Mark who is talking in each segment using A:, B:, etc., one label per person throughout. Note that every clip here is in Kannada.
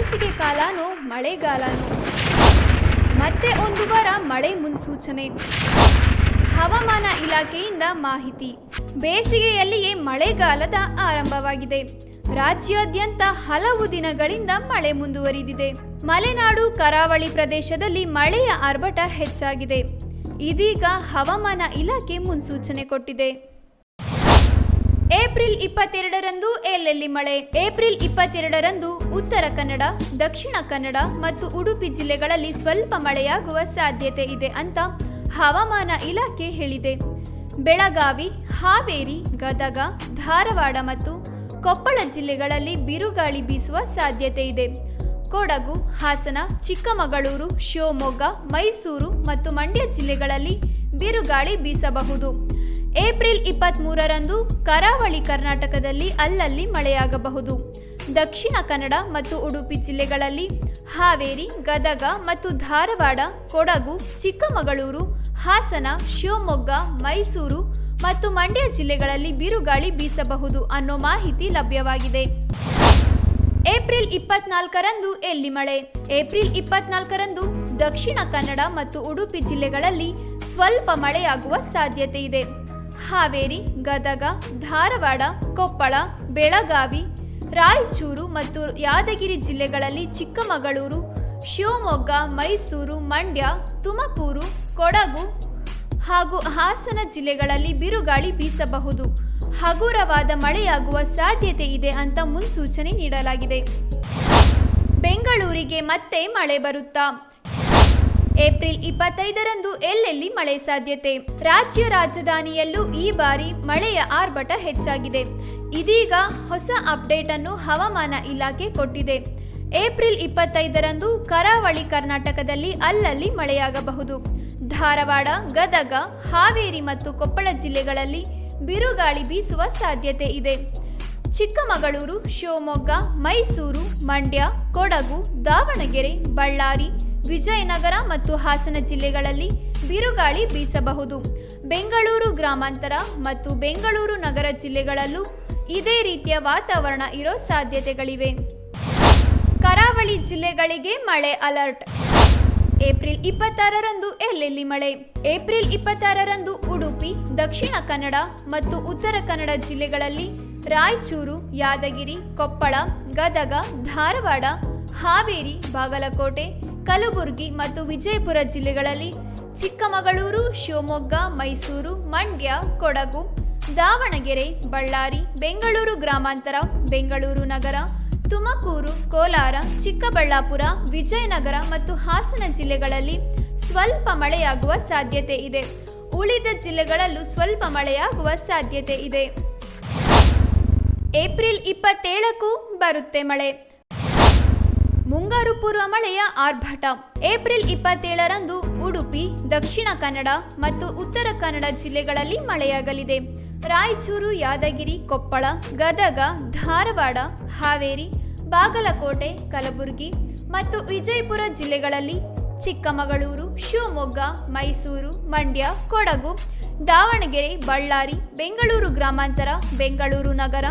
A: ಬೇಸಿಗೆ ಕಾಲನೋ ಮಳೆಗಾಲನೋ ಮತ್ತೆ ಒಂದು ವಾರ ಮಳೆ ಮುನ್ಸೂಚನೆ. ಹವಾಮಾನ ಇಲಾಖೆಯಿಂದ ಮಾಹಿತಿ. ಬೇಸಿಗೆಯಲ್ಲಿಯೇ ಮಳೆಗಾಲದ ಆರಂಭವಾಗಿದೆ. ರಾಜ್ಯಾದ್ಯಂತ ಹಲವು ದಿನಗಳಿಂದ ಮಳೆ ಮುಂದುವರಿದಿದೆ. ಮಲೆನಾಡು ಕರಾವಳಿ ಪ್ರದೇಶದಲ್ಲಿ ಮಳೆಯ ಆರ್ಭಟ ಹೆಚ್ಚಾಗಿದೆ. ಇದೀಗ ಹವಾಮಾನ ಇಲಾಖೆ ಮುನ್ಸೂಚನೆ ಕೊಟ್ಟಿದೆ. ಏಪ್ರಿಲ್ 22ರಂದು ಎಲ್ಲೆಲ್ಲಿ ಮಳೆ? ಏಪ್ರಿಲ್ 22ರಂದು ಉತ್ತರ ಕನ್ನಡ, ದಕ್ಷಿಣ ಕನ್ನಡ ಮತ್ತು ಉಡುಪಿ ಜಿಲ್ಲೆಗಳಲ್ಲಿ ಸ್ವಲ್ಪ ಮಳೆಯಾಗುವ ಸಾಧ್ಯತೆ ಇದೆ ಅಂತ ಹವಾಮಾನ ಇಲಾಖೆ ಹೇಳಿದೆ. ಬೆಳಗಾವಿ, ಹಾವೇರಿ, ಗದಗ, ಧಾರವಾಡ ಮತ್ತು ಕೊಪ್ಪಳ ಜಿಲ್ಲೆಗಳಲ್ಲಿ ಬಿರುಗಾಳಿ ಬೀಸುವ ಸಾಧ್ಯತೆ ಇದೆ. ಕೊಡಗು, ಹಾಸನ, ಚಿಕ್ಕಮಗಳೂರು, ಶಿವಮೊಗ್ಗ, ಮೈಸೂರು ಮತ್ತು ಮಂಡ್ಯ ಜಿಲ್ಲೆಗಳಲ್ಲಿ ಬಿರುಗಾಳಿ ಬೀಸಬಹುದು. ಏಪ್ರಿಲ್ 23ರಂದು ಕರಾವಳಿ ಕರ್ನಾಟಕದಲ್ಲಿ ಅಲ್ಲಲ್ಲಿ ಮಳೆಯಾಗಬಹುದು. ದಕ್ಷಿಣ ಕನ್ನಡ ಮತ್ತು ಉಡುಪಿ ಜಿಲ್ಲೆಗಳಲ್ಲಿ, ಹಾವೇರಿ, ಗದಗ ಮತ್ತು ಧಾರವಾಡ, ಕೊಡಗು, ಚಿಕ್ಕಮಗಳೂರು, ಹಾಸನ, ಶಿವಮೊಗ್ಗ, ಮೈಸೂರು ಮತ್ತು ಮಂಡ್ಯ ಜಿಲ್ಲೆಗಳಲ್ಲಿ ಬಿರುಗಾಳಿ ಬೀಸಬಹುದು ಅನ್ನೋ ಮಾಹಿತಿ ಲಭ್ಯವಾಗಿದೆ. ಏಪ್ರಿಲ್ 24ರಂದು ಎಲ್ಲಿ ಮಳೆ? ಏಪ್ರಿಲ್ 24ರಂದು ದಕ್ಷಿಣ ಕನ್ನಡ ಮತ್ತು ಉಡುಪಿ ಜಿಲ್ಲೆಗಳಲ್ಲಿ ಸ್ವಲ್ಪ ಮಳೆಯಾಗುವ ಸಾಧ್ಯತೆ ಇದೆ. ಹಾವೇರಿ, ಗದಗ, ಧಾರವಾಡ, ಕೊಪ್ಪಳ, ಬೆಳಗಾವಿ, ರಾಯಚೂರು ಮತ್ತು ಯಾದಗಿರಿ ಜಿಲ್ಲೆಗಳಲ್ಲಿ, ಚಿಕ್ಕಮಗಳೂರು, ಶಿವಮೊಗ್ಗ, ಮೈಸೂರು, ಮಂಡ್ಯ, ತುಮಕೂರು, ಕೊಡಗು ಹಾಗೂ ಹಾಸನ ಜಿಲ್ಲೆಗಳಲ್ಲಿ ಬಿರುಗಾಳಿ ಬೀಸಬಹುದು. ಹಗುರವಾದ ಮಳೆಯಾಗುವ ಸಾಧ್ಯತೆ ಇದೆ ಅಂತ ಮುನ್ಸೂಚನೆ ನೀಡಲಾಗಿದೆ. ಬೆಂಗಳೂರಿಗೆ ಮತ್ತೆ ಮಳೆ ಬರುತ್ತಾ? ಏಪ್ರಿಲ್ 25ರಂದು ಎಲ್ಲೆಲ್ಲಿ ಮಳೆ ಸಾಧ್ಯತೆ? ರಾಜ್ಯ ರಾಜಧಾನಿಯಲ್ಲೂ ಈ ಬಾರಿ ಮಳೆಯ ಆರ್ಭಟ ಹೆಚ್ಚಾಗಿದೆ. ಇದೀಗ ಹೊಸ ಅಪ್ಡೇಟ್ ಅನ್ನು ಹವಾಮಾನ ಇಲಾಖೆ ಕೊಟ್ಟಿದೆ. ಏಪ್ರಿಲ್ 25ರಂದು ಕರಾವಳಿ ಕರ್ನಾಟಕದಲ್ಲಿ ಅಲ್ಲಲ್ಲಿ ಮಳೆಯಾಗಬಹುದು. ಧಾರವಾಡ, ಗದಗ, ಹಾವೇರಿ ಮತ್ತು ಕೊಪ್ಪಳ ಜಿಲ್ಲೆಗಳಲ್ಲಿ ಬಿರುಗಾಳಿ ಬೀಸುವ ಸಾಧ್ಯತೆ ಇದೆ. ಚಿಕ್ಕಮಗಳೂರು, ಶಿವಮೊಗ್ಗ, ಮೈಸೂರು, ಮಂಡ್ಯ, ಕೊಡಗು, ದಾವಣಗೆರೆ, ಬಳ್ಳಾರಿ, ವಿಜಯನಗರ ಮತ್ತು ಹಾಸನ ಜಿಲ್ಲೆಗಳಲ್ಲಿ ಬಿರುಗಾಳಿ ಬೀಸಬಹುದು. ಬೆಂಗಳೂರು ಗ್ರಾಮಾಂತರ ಮತ್ತು ಬೆಂಗಳೂರು ನಗರ ಜಿಲ್ಲೆಗಳಲ್ಲೂ ಇದೇ ರೀತಿಯ ವಾತಾವರಣ ಇರೋ ಸಾಧ್ಯತೆಗಳಿವೆ. ಕರಾವಳಿ ಜಿಲ್ಲೆಗಳಿಗೆ ಮಳೆ ಅಲರ್ಟ್. ಏಪ್ರಿಲ್ 26ರಂದು ಎಲ್ಲೆಲ್ಲಿ ಮಳೆ? ಏಪ್ರಿಲ್ 26ರಂದು ಉಡುಪಿ, ದಕ್ಷಿಣ ಕನ್ನಡ ಮತ್ತು ಉತ್ತರ ಕನ್ನಡ ಜಿಲ್ಲೆಗಳಲ್ಲಿ, ರಾಯಚೂರು, ಯಾದಗಿರಿ, ಕೊಪ್ಪಳ, ಗದಗ, ಧಾರವಾಡ, ಹಾವೇರಿ, ಬಾಗಲಕೋಟೆ, ಕಲಬುರಗಿ ಮತ್ತು ವಿಜಯಪುರ ಜಿಲ್ಲೆಗಳಲ್ಲಿ, ಚಿಕ್ಕಮಗಳೂರು, ಶಿವಮೊಗ್ಗ, ಮೈಸೂರು, ಮಂಡ್ಯ, ಕೊಡಗು, ದಾವಣಗೆರೆ, ಬಳ್ಳಾರಿ, ಬೆಂಗಳೂರು ಗ್ರಾಮಾಂತರ, ಬೆಂಗಳೂರು ನಗರ, ತುಮಕೂರು, ಕೋಲಾರ, ಚಿಕ್ಕಬಳ್ಳಾಪುರ, ವಿಜಯನಗರ ಮತ್ತು ಹಾಸನ ಜಿಲ್ಲೆಗಳಲ್ಲಿ ಸ್ವಲ್ಪ ಮಳೆಯಾಗುವ ಸಾಧ್ಯತೆ ಇದೆ. ಉಳಿದ ಜಿಲ್ಲೆಗಳಲ್ಲೂ ಸ್ವಲ್ಪ ಮಳೆಯಾಗುವ ಸಾಧ್ಯತೆ ಇದೆ. ಏಪ್ರಿಲ್ 27ಕ್ಕೂ ಬರುತ್ತೆ ಮಳೆ. ಮುಂಗಾರು ಪೂರ್ವ ಮಳೆಯ ಆರ್ಭಟ. ಏಪ್ರಿಲ್ 27ರಂದು ಉಡುಪಿ, ದಕ್ಷಿಣ ಕನ್ನಡ ಮತ್ತು ಉತ್ತರ ಕನ್ನಡ ಜಿಲ್ಲೆಗಳಲ್ಲಿ ಮಳೆಯಾಗಲಿದೆ. ರಾಯಚೂರು, ಯಾದಗಿರಿ, ಕೊಪ್ಪಳ, ಗದಗ, ಧಾರವಾಡ, ಹಾವೇರಿ, ಬಾಗಲಕೋಟೆ, ಕಲಬುರಗಿ ಮತ್ತು ವಿಜಯಪುರ ಜಿಲ್ಲೆಗಳಲ್ಲಿ, ಚಿಕ್ಕಮಗಳೂರು, ಶಿವಮೊಗ್ಗ, ಮೈಸೂರು, ಮಂಡ್ಯ, ಕೊಡಗು, ದಾವಣಗೆರೆ, ಬಳ್ಳಾರಿ, ಬೆಂಗಳೂರು ಗ್ರಾಮಾಂತರ, ಬೆಂಗಳೂರು ನಗರ,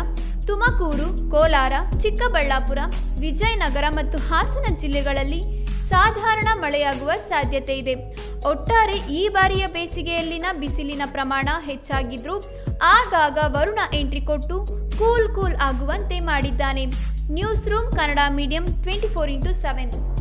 A: ತುಮಕೂರು, ಕೋಲಾರ, ಚಿಕ್ಕಬಳ್ಳಾಪುರ, ವಿಜಯನಗರ ಮತ್ತು ಹಾಸನ ಜಿಲ್ಲೆಗಳಲ್ಲಿ ಸಾಧಾರಣ ಮಳೆಯಾಗುವ ಸಾಧ್ಯತೆ ಇದೆ. ಒಟ್ಟಾರೆ ಈ ಬಾರಿಯ ಬೇಸಿಗೆಯಲ್ಲಿನ ಬಿಸಿಲಿನ ಪ್ರಮಾಣ ಹೆಚ್ಚಾಗಿದ್ರೂ ಆಗಾಗ ವರುಣ ಎಂಟ್ರಿ ಕೊಟ್ಟು ಕೂಲ್ ಆಗುವಂತೆ ಮಾಡಿದ್ದಾನೆ. News room Kannada medium 24x7.